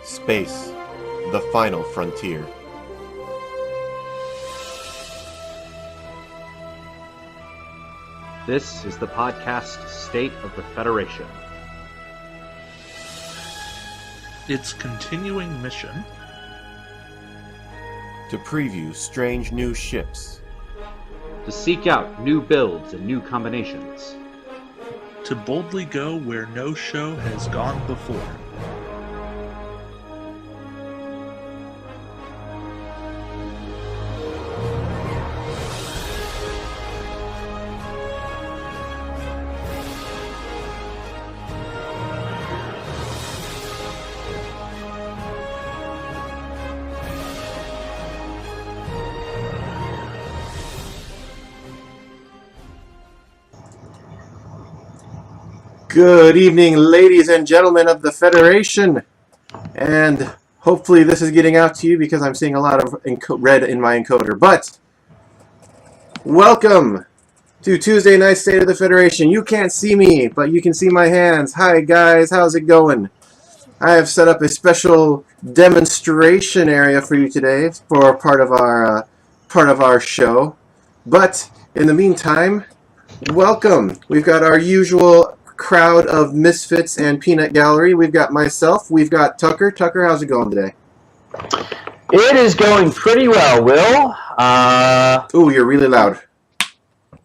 Space, the final frontier. This is the podcast State of the Federation. Its continuing mission To preview strange new ships. To seek out new builds and new combinations. to boldly go where no show has gone before. Good evening, ladies and gentlemen of the Federation, and hopefully this is getting out to you because I'm seeing a lot of red in my encoder. But welcome to Tuesday Night State of the Federation. You can't see me, but you can see my hands. Hi guys, how's it going? I have set up a special demonstration area for you today for part of our show. But in the meantime, welcome. We've got our usual crowd of misfits and peanut gallery. We've got myself. We've got Tucker. Tucker, how's it going today? It is going pretty well, Will. Ooh, you're really loud.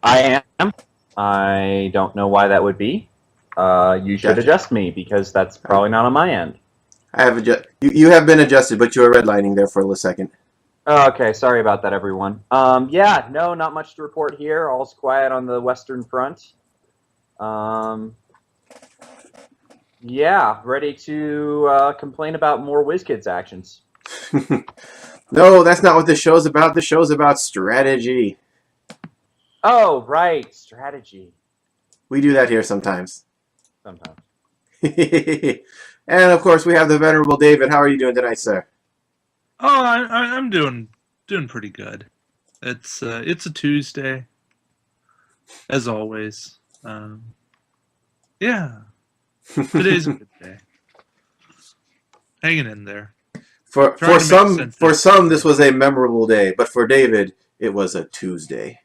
I am. I don't know why that would be. You should adjust me because that's probably not on my end. I have you have been adjusted, but you were redlining there for a second. Okay, sorry about that, everyone. Yeah, no, not much to report here. All's quiet on the Western Front. Yeah, ready to complain about more WizKids actions. No, that's not what the show's about. The show's about strategy. Oh, right, strategy. We do that here sometimes. Sometimes. And of course, we have the venerable David. How are you doing tonight, sir? Oh, I'm doing pretty good. It's a Tuesday, as always. Yeah, today's a good day. Hanging in there. For some, this was a memorable day, but for David, it was a Tuesday.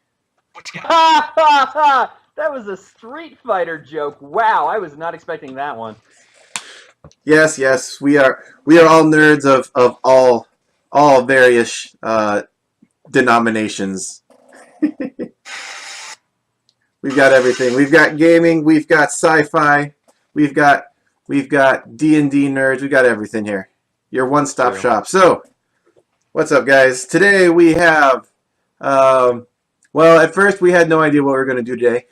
Ha ha ha! That was a Street Fighter joke. Wow, I was not expecting that one. Yes, we are all nerds of all various denominations. We've got everything. We've got gaming. We've got sci-fi. We've got D&D nerds. We've got everything here. Your one-stop shop. So, what's up, guys? Today we have. Well, at first we had no idea what we were going to do today.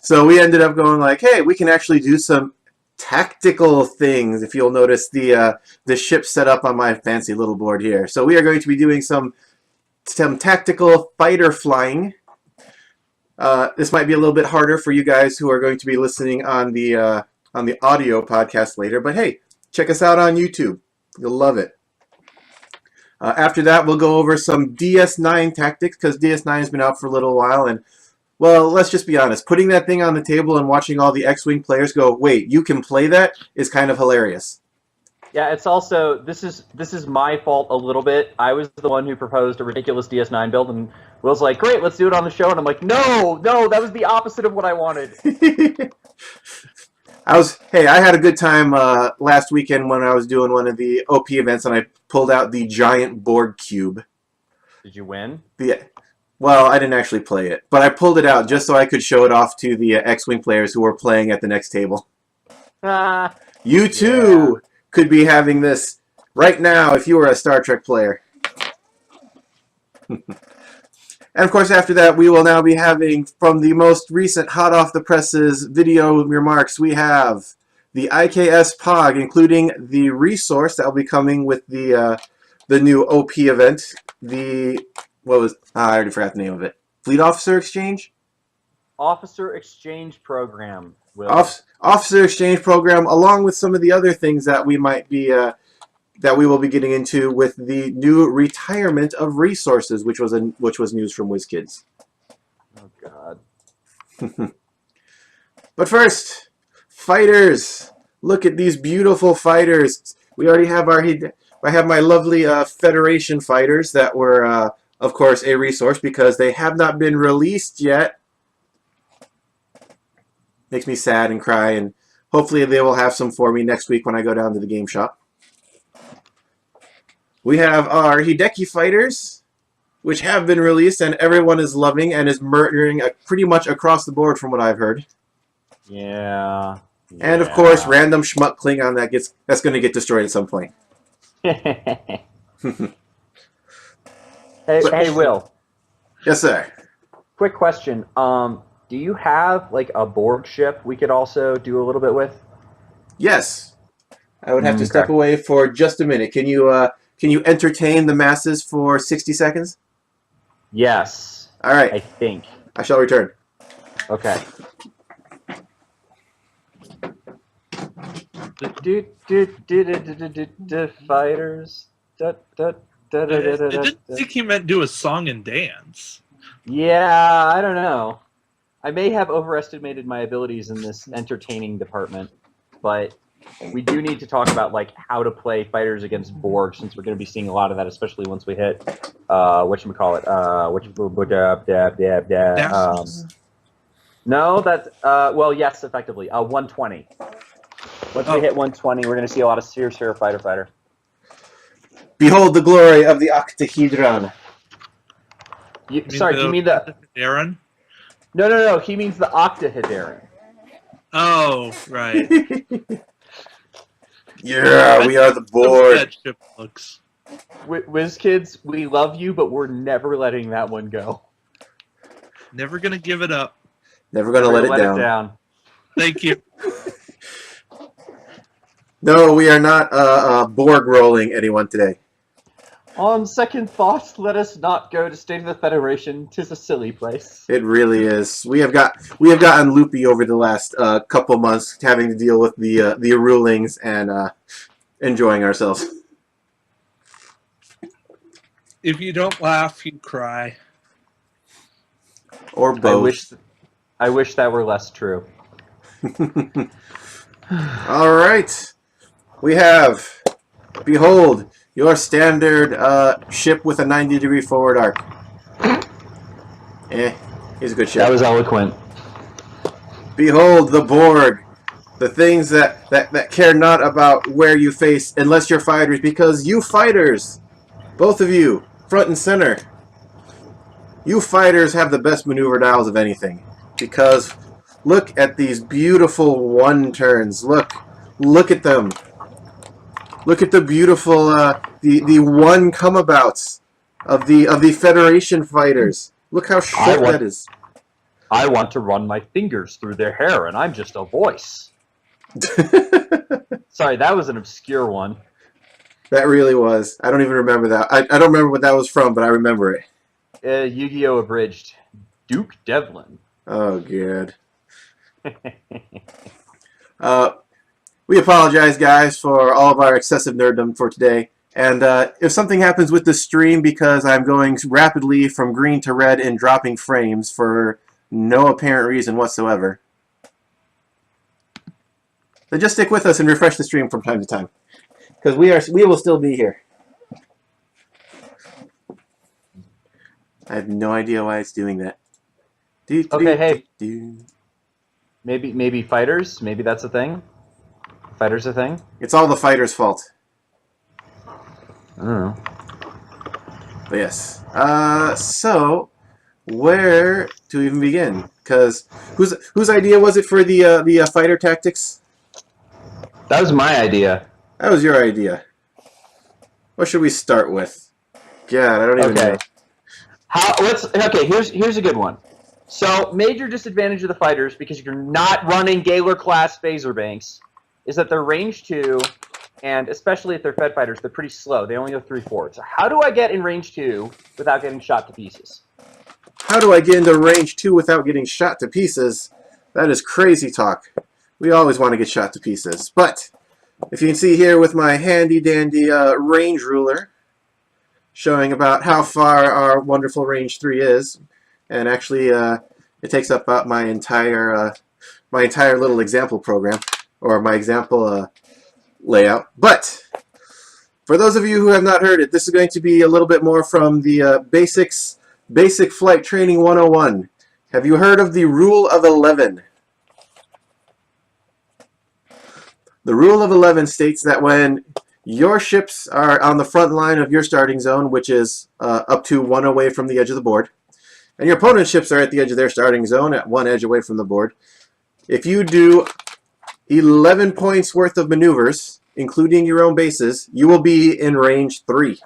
So we ended up going like, hey, we can actually do some tactical things. If you'll notice the ship set up on my fancy little board here. So we are going to be doing some tactical fighter flying. This might be a little bit harder for you guys who are going to be listening on the audio podcast later, but hey, check us out on YouTube. You'll love it. After that, we'll go over some DS9 tactics, because DS9 has been out for a little while, and, well, let's just be honest. Putting that thing on the table and watching all the X-Wing players go, wait, you can play that, is kind of hilarious. Yeah, it's also, this is my fault a little bit. I was the one who proposed a ridiculous DS9 build, and Will's like, great, let's do it on the show. And I'm like, no, that was the opposite of what I wanted. I had a good time last weekend when I was doing one of the OP events, and I pulled out the giant board cube. Did you win? Well, I didn't actually play it, but I pulled it out just so I could show it off to the X-Wing players who were playing at the next table. You too could be having this right now if you were a Star Trek player. And of course, after that, we will now be having, from the most recent hot off the presses video remarks, we have the IKS POG, including the resource that will be coming with the new OP event. I already forgot the name of it. Fleet Officer Exchange? Officer Exchange Program. Will. Officer Exchange Program, along with some of the other things that we might be that we will be getting into with the new retirement of resources, which was news from WizKids. Oh God! But first, fighters. Look at these beautiful fighters. We already have I have my lovely Federation fighters that were, of course, a resource because they have not been released yet. Makes me sad and cry, and hopefully they will have some for me next week when I go down to the game shop. We have our Hideki fighters, which have been released and everyone is loving and is murdering pretty much across the board from what I've heard. Yeah. And of course, random schmuck Klingon that's going to get destroyed at some point. Hey, Will. Yes, sir. Quick question. Do you have like a Borg ship we could also do a little bit with? Yes. I would have to step away for just a minute. Can you entertain the masses for 60 seconds? Yes. All right. I think. I shall return. Okay. Fighters. I didn't think he meant do a song and dance. Yeah, I don't know. I may have overestimated my abilities in this entertaining department, but we do need to talk about like how to play fighters against Borg, since we're going to be seeing a lot of that, especially once we hit whatchamacallit. No, that's well, yes, effectively 120. Once we hit 120, we're going to see a lot of Seer fighter. Behold the glory of the octahedron. Sorry, do you mean the Darren? No. He means the octahedron. Oh, right. Yeah, we are the Borg. That ship looks. WizKids, we love you, but we're never letting that one go. Never gonna give it up. Never gonna let it down. Thank you. No, we are not Borg rolling anyone today. On second thought, let us not go to State of the Federation. 'Tis a silly place. It really is. We have gotten loopy over the last couple months, having to deal with the rulings and enjoying ourselves. If you don't laugh, you cry. Or both. I wish that were less true. All right. We have, behold, your standard ship with a 90-degree forward arc. He's a good ship. That was eloquent. Behold the Borg, the things that care not about where you face unless you're fighters, because you fighters, both of you, front and center, you fighters have the best maneuver dials of anything. Because look at these beautiful one-turns. Look at them. Look at the beautiful the one come-abouts of the Federation fighters. Look how short that is. I want to run my fingers through their hair, and I'm just a voice. Sorry, that was an obscure one. That really was. I don't even remember that. I don't remember what that was from, but I remember it. Yu-Gi-Oh! Abridged. Duke Devlin. Oh, good. We apologize, guys, for all of our excessive nerddom for today. And if something happens with the stream because I'm going rapidly from green to red and dropping frames for no apparent reason whatsoever, then just stick with us and refresh the stream from time to time. Because we will still be here. I have no idea why it's doing that. Okay, hey. Maybe fighters? Maybe that's a thing? Fighters a thing? It's all the fighters' fault. I don't know. But yes. So, where to even begin? Because whose idea was it for the fighter tactics? That was my idea. That was your idea. What should we start with? God, I don't even know. Okay, here's a good one. So, major disadvantage of the fighters, because you're not running Gaylor-class phaser banks, is that they're range 2, and especially if they're Fed fighters, they're pretty slow. They only go 3 forward. So how do I get in range 2 without getting shot to pieces? How do I get into range 2 without getting shot to pieces? That is crazy talk. We always want to get shot to pieces. But, if you can see here with my handy-dandy range ruler, showing about how far our wonderful range 3 is, and actually it takes up about my entire little example program, or my example layout. But For those of you who have not heard it, this is going to be a little bit more from the Basic Flight Training 101. Have you heard of the Rule of 11? The Rule of 11 states that when your ships are on the front line of your starting zone, which is up to 1 away from the edge of the board, and your opponent's ships are at the edge of their starting zone at 1 edge away from the board, if you do 11 points worth of maneuvers, including your own bases, you will be in range 3.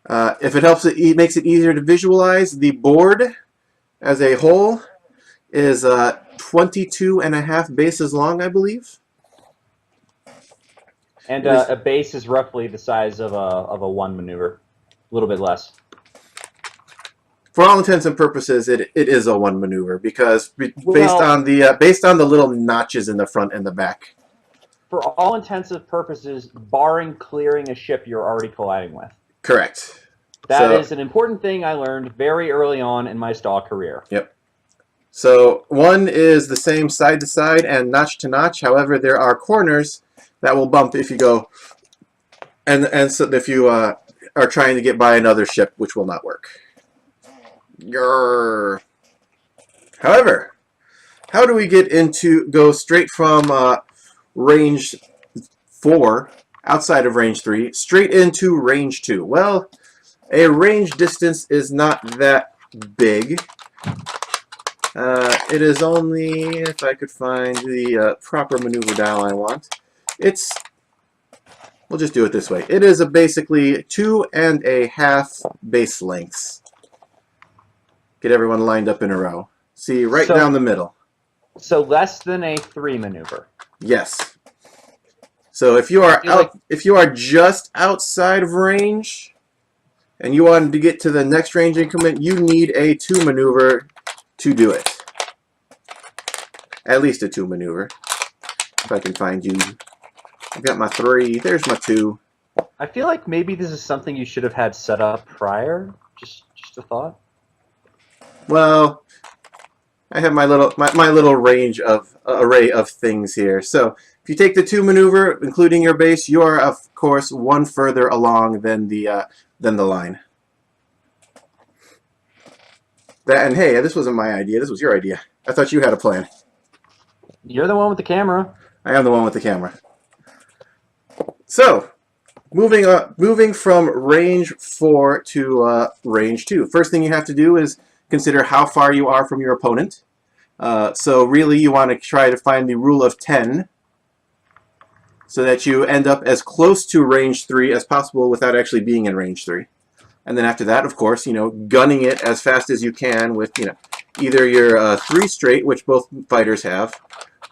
If it helps, it makes it easier to visualize. The board as a whole is 22.5 bases long, I believe. And a base is roughly the size of a 1 maneuver, a little bit less. For all intents and purposes, it is a 1 maneuver because based Well, on the little notches in the front and the back. For all intensive purposes, barring clearing a ship you're already colliding with. Correct. That is an important thing I learned very early on in my stall career. Yep. So 1 is the same side to side and notch to notch. However, there are corners that will bump if you go, and so if you are trying to get by another ship, which will not work. Grrr. However, how do we go straight from range 4, outside of range 3, straight into range 2? Well, a range distance is not that big. It is only, if I could find the proper maneuver dial I want, we'll just do it this way. It is basically 2.5 base lengths. Get everyone lined up in a row. See, right down the middle. So less than a 3 maneuver. Yes. So if you are just outside of range and you wanted to get to the next range increment, you need a 2 maneuver to do it. At least a 2 maneuver. If I can find you. I've got my 3. There's my 2. I feel like maybe this is something you should have had set up prior. Just a thought. Well, I have my little range of array of things here. So if you take the 2 maneuver, including your base, you are of course 1 further along than the line. And hey, this wasn't my idea. This was your idea. I thought you had a plan. You're the one with the camera. I am the one with the camera. So, moving from range 4 to range 2. First thing you have to do is consider how far you are from your opponent. So really you want to try to find the rule of 10 so that you end up as close to range 3 as possible without actually being in range 3. And then after that, of course, gunning it as fast as you can with, either your 3 straight, which both fighters have,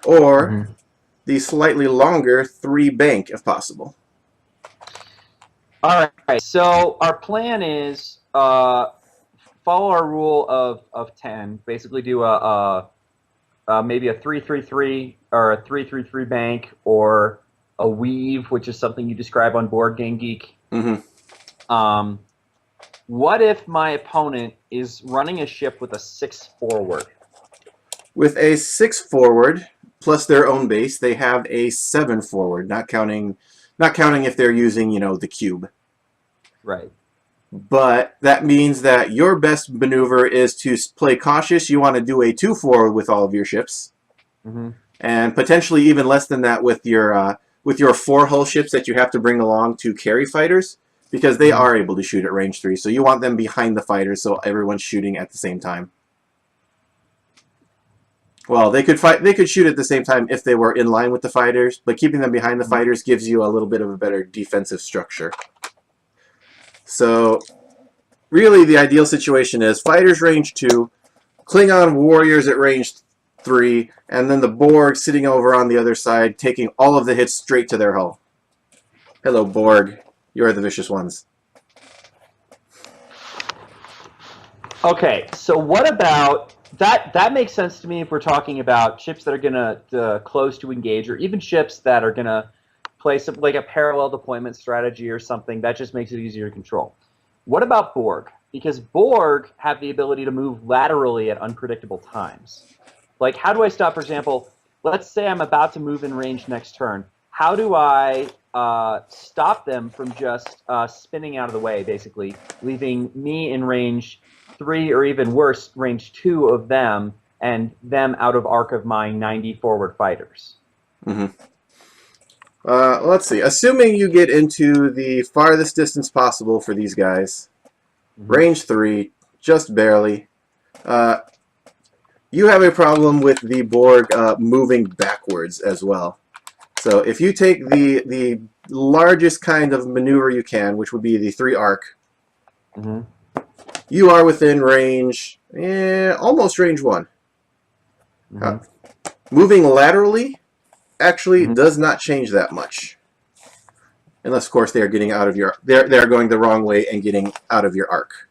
or the slightly longer 3 bank if possible. All right. So our plan is follow our rule of 10. Basically, do maybe a 3-3-3 or a 3-3-3 bank or a weave, which is something you describe on Board Game Geek. What if my opponent is running a ship with a 6 forward? With a 6 forward plus their own base, they have a 7 forward, not counting if they're using, the cube. Right. But that means that your best maneuver is to play cautious. You want to do a 2 forward with all of your ships, and potentially even less than that with your 4 hull ships that you have to bring along to carry fighters, because they are able to shoot at range 3. So you want them behind the fighters, so everyone's shooting at the same time. Well, they could shoot at the same time if they were in line with the fighters, but keeping them behind the fighters gives you a little bit of a better defensive structure. So, really, the ideal situation is fighters range 2, Klingon warriors at range 3, and then the Borg sitting over on the other side, taking all of the hits straight to their hull. Hello, Borg. You are the vicious ones. Okay, so what about that? That makes sense to me if we're talking about ships that are going to close to engage, or even ships that are going to play some, like a parallel deployment strategy or something. That just makes it easier to control. What about Borg? Because Borg have the ability to move laterally at unpredictable times. Like, how do I stop, for example, let's say I'm about to move in range next turn. How do I stop them from just spinning out of the way, basically, leaving me in range 3 or even worse, range 2 of them, and them out of arc of my 90 forward fighters. Mm-hmm. Let's see. Assuming you get into the farthest distance possible for these guys, range 3, just barely, you have a problem with the Borg moving backwards as well. So if you take the largest kind of maneuver you can, which would be the 3 arc, you are within range, almost range 1. Moving laterally actually does not change that much. Unless, of course, they are getting out of your... They're going the wrong way and getting out of your arc.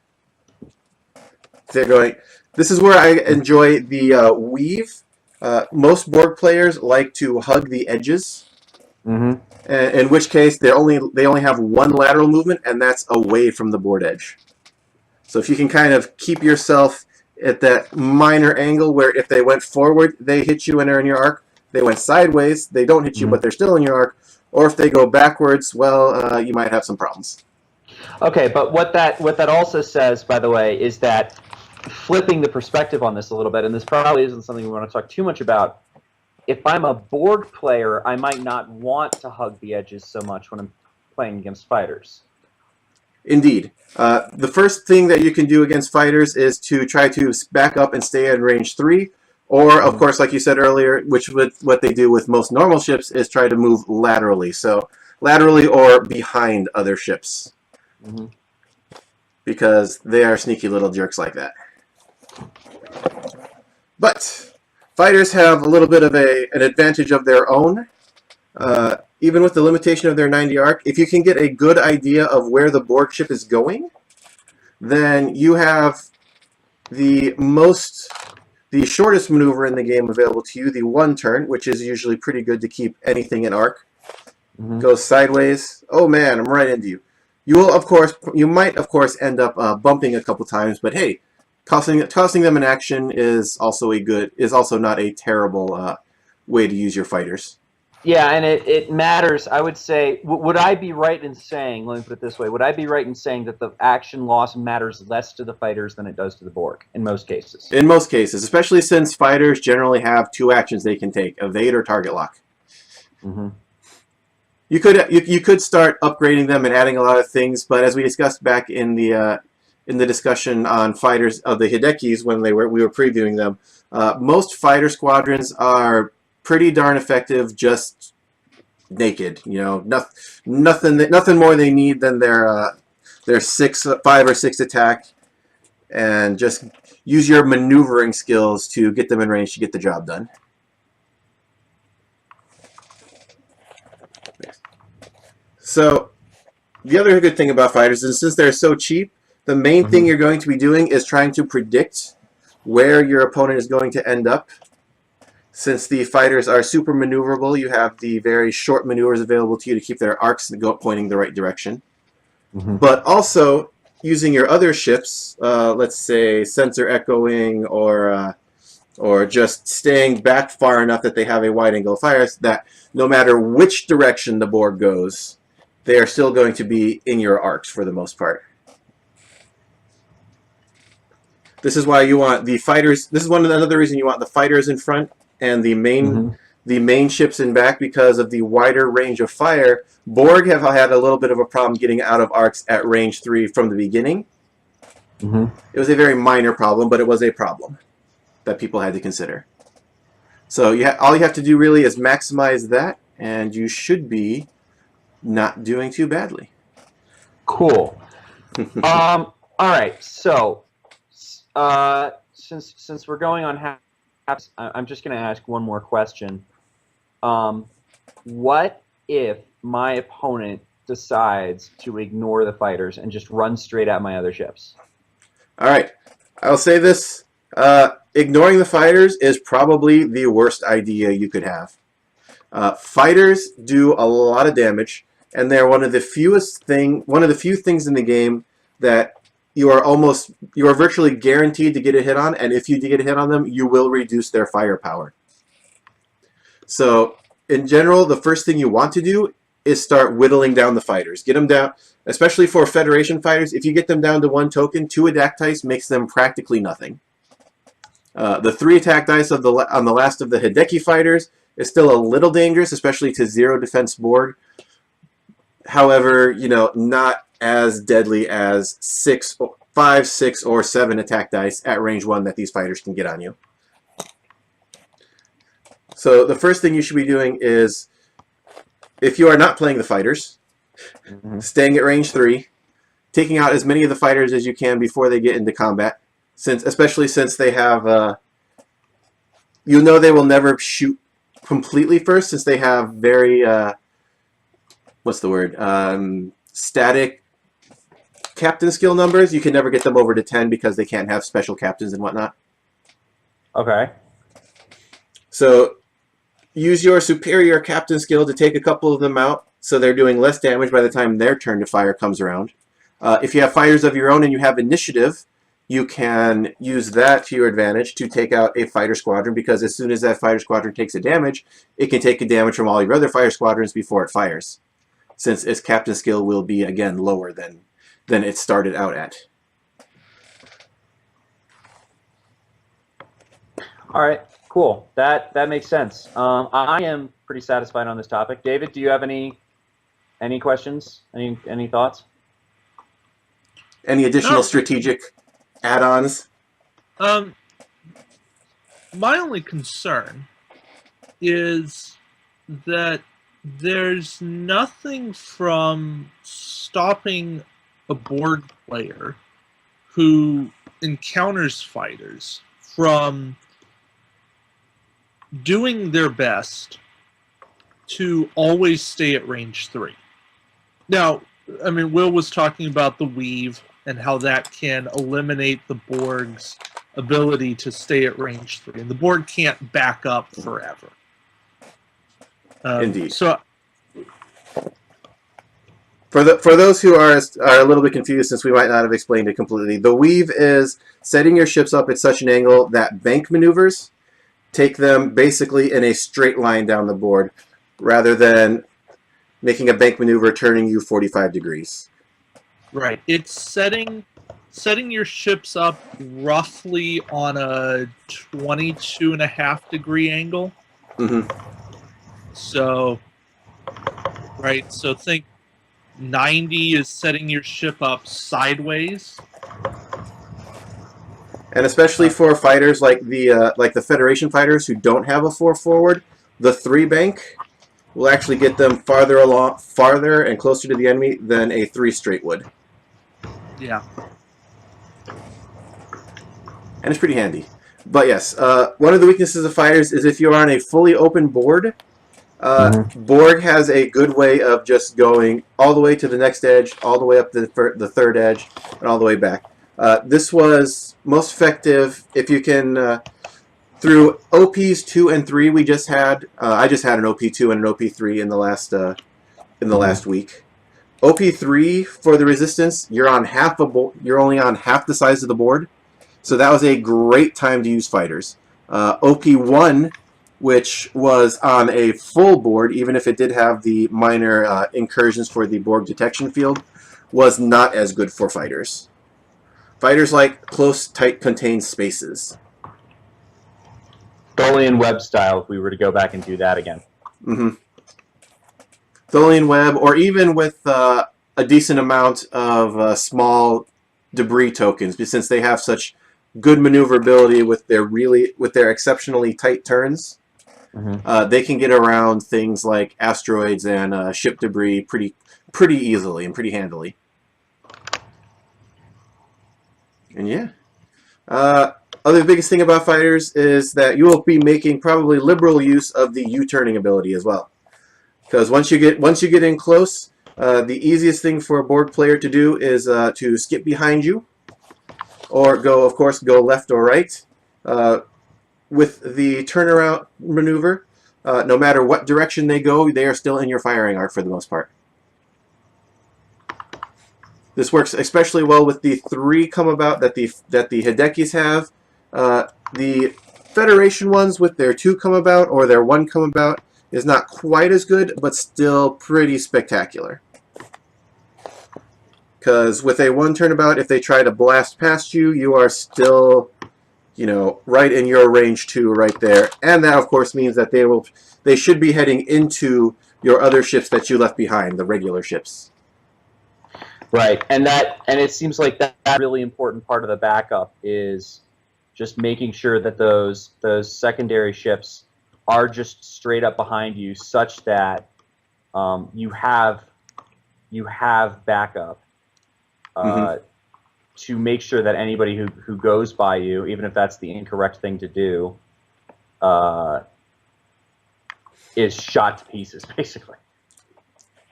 They're going... This is where I enjoy the weave. Most Borg players like to hug the edges. In which case, they only have one lateral movement, and that's away from the board edge. So if you can kind of keep yourself at that minor angle where if they went forward, they hit you and are in your arc. They went sideways, they don't hit you, but they're still in your arc. Or if they go backwards, well, you might have some problems. Okay, but what that also says, by the way, is that flipping the perspective on this a little bit, and this probably isn't something we want to talk too much about, if I'm a Borg player, I might not want to hug the edges so much when I'm playing against fighters. Indeed. The first thing that you can do against fighters is to try to back up and stay in range 3. Or, of course, like you said earlier, which what they do with most normal ships, is try to move laterally. So, laterally or behind other ships. Because they are sneaky little jerks like that. But fighters have a little bit of an advantage of their own. Even with the limitation of their 90 arc, if you can get a good idea of where the Borg ship is going, then you have the shortest maneuver in the game available to you, the 1 turn, which is usually pretty good to keep anything in arc. Goes sideways. Oh man, I'm right into you. You might of course end up bumping a couple times, but hey, tossing them in action is also not a terrible way to use your fighters. Yeah, and it matters. I would say, would I be right in saying, let me put it this way, would I be right in saying that the action loss matters less to the fighters than it does to the Borg, in most cases? In most cases, especially since fighters generally have 2 actions they can take, evade or target lock. You could start upgrading them and adding a lot of things, but as we discussed back in the discussion on fighters of the Hidekis when we were previewing them, most fighter squadrons are pretty darn effective just naked. You know, nothing more they need than their 5 or 6 attack, and just use your maneuvering skills to get them in range to get the job done. So the other good thing about fighters is since they're so cheap, the main thing you're going to be doing is trying to predict where your opponent is going to end up. Since the fighters are super maneuverable, you have the very short maneuvers available to you to keep their arcs pointing the right direction. But also, using your other ships, let's say sensor echoing or just staying back far enough that they have a wide angle of fire, that no matter which direction the Borg goes, they are still going to be in your arcs for the most part. This is why you want the fighters. This is another reason you want the fighters in front and the main ships in back, because of the wider range of fire. Borg have had a little bit of a problem getting out of arcs at range 3 from the beginning. It was a very minor problem, but it was a problem that people had to consider. So all you have to do really is maximize that, and you should be not doing too badly. Cool. All right. So since we're going on half, I'm just going to ask one more question. What if my opponent decides to ignore the fighters and just run straight at my other ships? All right. I'll say this. Ignoring the fighters is probably the worst idea you could have. Fighters do a lot of damage, and they're one of the few things in the game that you are virtually guaranteed to get a hit on, and if you do get a hit on them, you will reduce their firepower. So, in general, the first thing you want to do is start whittling down the fighters. Get them down, especially for Federation fighters. If you get them down to 1 token, 2 attack dice makes them practically nothing. The 3 attack dice on the last of the Hideki fighters is still a little dangerous, especially to 0 defense Borg. However, you know, not as deadly as 5, 6, or 7 attack dice at range 1 that these fighters can get on you. So the first thing you should be doing is, if you are not playing the fighters, staying at range 3, taking out as many of the fighters as you can before they get into combat, especially since they have, you know, they will never shoot completely first, since they have very, what's the word, static captain skill numbers. You can never get them over to 10 because they can't have special captains and whatnot. Okay. So use your superior captain skill to take a couple of them out, so they're doing less damage by the time their turn to fire comes around. If you have fighters of your own and you have initiative, you can use that to your advantage to take out a fighter squadron, because as soon as that fighter squadron takes a damage, it can take a damage from all your other fighter squadrons before it fires, since its captain skill will be, again, lower than it started out at. All right. Cool. That makes sense. I am pretty satisfied on this topic. David, do you have any questions? Any thoughts? Any additional strategic add-ons? My only concern is that there's nothing from stopping a board player who encounters fighters from doing their best to always stay at range 3. Now, I mean, Will was talking about the weave and how that can eliminate the Borg's ability to stay at range 3. And the Borg can't back up forever. Indeed. So, for those who are a little bit confused, since we might not have explained it completely, the weave is setting your ships up at such an angle that bank maneuvers take them basically in a straight line down the board, rather than making a bank maneuver turning you 45 degrees. right. It's setting your ships up roughly on a 22.5 degree angle. Mm-hmm. So, right. So think 90 is setting your ship up sideways. And especially for fighters like the Federation fighters who don't have a 4 forward, the 3 bank will actually get them farther and closer to the enemy than a 3 straight would. Yeah. And it's pretty handy. But yes, one of the weaknesses of fighters is if you're on a fully open board, Borg has a good way of just going all the way to the next edge, all the way up to the 3rd edge, and all the way back. This was most effective if you can, through OPs 2 and 3 we just had. I just had an OP2 and an OP3 in the last week. OP3 for the Resistance, you're on you're only on half the size of the board, so that was a great time to use fighters. OP1, which was on a full board, even if it did have the minor incursions for the Borg detection field, was not as good for fighters. Fighters like close, tight, contained spaces. Tholian web style, if we were to go back and do that again. Mm-hmm. Tholian web, or even with a decent amount of small debris tokens, since they have such good maneuverability with their exceptionally tight turns. Mm-hmm. They can get around things like asteroids and ship debris pretty easily and pretty handily. And yeah. Other biggest thing about fighters is that you will be making probably liberal use of the U-turning ability as well. Because once you get in close, the easiest thing for a Borg player to do is to skip behind you, or of course go left or right. With the turnaround maneuver, no matter what direction they go, they are still in your firing arc for the most part. This works especially well with the 3 come about that the Hidekis have. The Federation ones with their 2 come about or their 1 come about is not quite as good, but still pretty spectacular. Because with a 1 turnabout, if they try to blast past you, you are still, you know, right in your range 2 right there. And that, of course, means that they should be heading into your other ships that you left behind, the regular ships. Right, and it seems like that really important part of the backup is just making sure that those secondary ships are just straight up behind you, such that you have backup to make sure that anybody who goes by you, even if that's the incorrect thing to do, is shot to pieces, basically.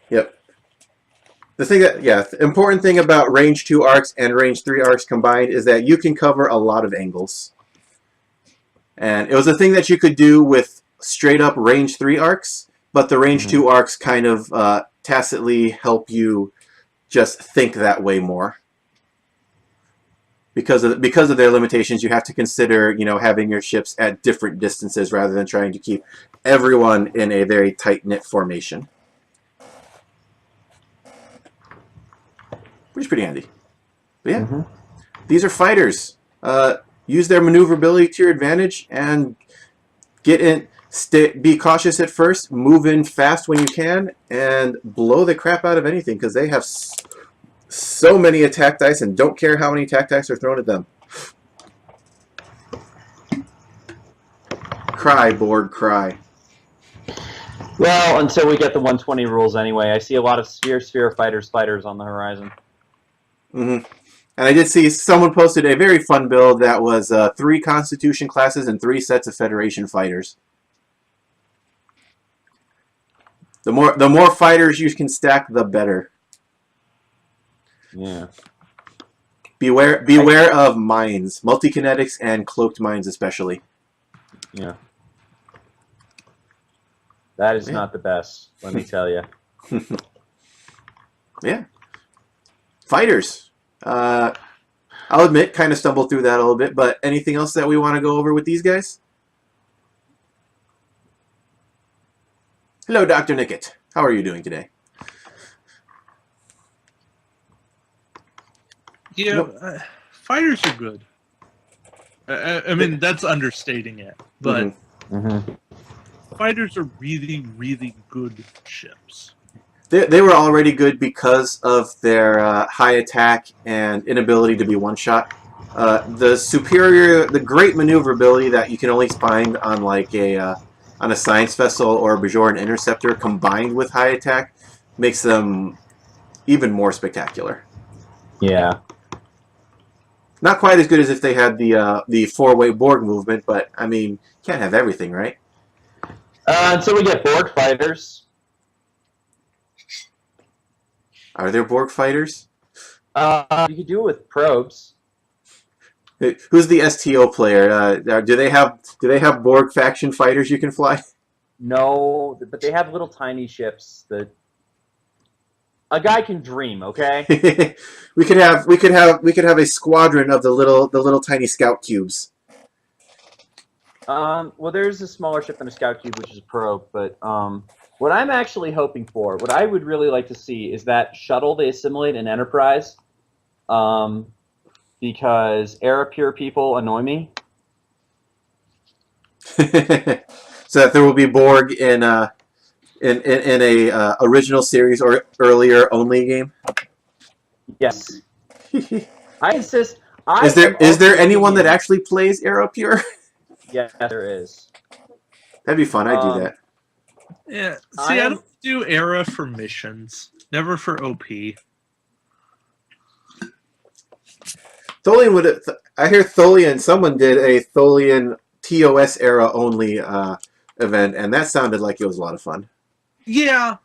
Yep. The thing that, yeah, the important thing about range 2 arcs and range 3 arcs combined is that you can cover a lot of angles. And it was a thing that you could do with straight up range 3 arcs, but the range 2 arcs kind of tacitly help you just think that way more. Because of their limitations, you have to consider, you know, having your ships at different distances rather than trying to keep everyone in a very tight-knit formation. Which is pretty handy. But yeah, these are fighters. Use their maneuverability to your advantage and get in. Be cautious at first. Move in fast when you can, and blow the crap out of anything because they have so many attack dice and don't care how many attack dice are thrown at them. Cry, Borg, cry. Well, until we get the 120 rules anyway. I see a lot of sphere fighters on the horizon. And I did see someone posted a very fun build that was 3 Constitution classes and 3 sets of Federation fighters. The more fighters you can stack, the better. Yeah. Beware of mines, multi-kinetics and cloaked mines especially. Yeah. That is not the best, let me tell you. Yeah. Fighters. I'll admit, kind of stumbled through that a little bit, but anything else that we want to go over with these guys? Hello, Dr. Nickett. How are you doing today? Yeah, fighters are good. I mean, that's understating it, but fighters are really, really good ships. They were already good because of their high attack and inability to be one-shot. The great maneuverability that you can only find on like on a science vessel or a Bajoran interceptor combined with high attack makes them even more spectacular. Yeah. Not quite as good as if they had the 4-way Borg movement, but I mean, can't have everything, right? Until we get Borg fighters. Are there Borg fighters? You could do it with probes. Who's the STO player? Do they have Borg faction fighters you can fly? No, but they have little tiny ships that a guy can dream. Okay. we could have a squadron of the little tiny scout cubes. Well, there's a smaller ship than a scout cube, which is a probe. But what I'm actually hoping for, what I would really like to see, is that shuttle they assimilate in Enterprise. Because Arapure people annoy me. So that there will be Borg in a original series or earlier only game. Yes. I insist. Is there anyone that actually plays Arapure? Yes, there is. That'd be fun. I'd do that. Yeah. See, I don't do Era for missions. Never for OP. Tholian would. I hear Tholian. Someone did a Tholian TOS era only event, and that sounded like it was a lot of fun. Yeah,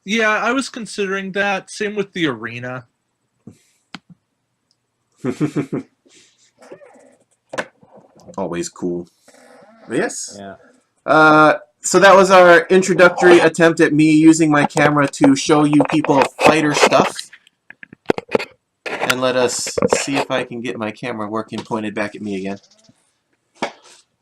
I was considering that. Same with the arena. Always cool. But yes. Yeah. So that was our introductory attempt at me using my camera to show you people fighter stuff. And let us see if I can get my camera working pointed back at me again.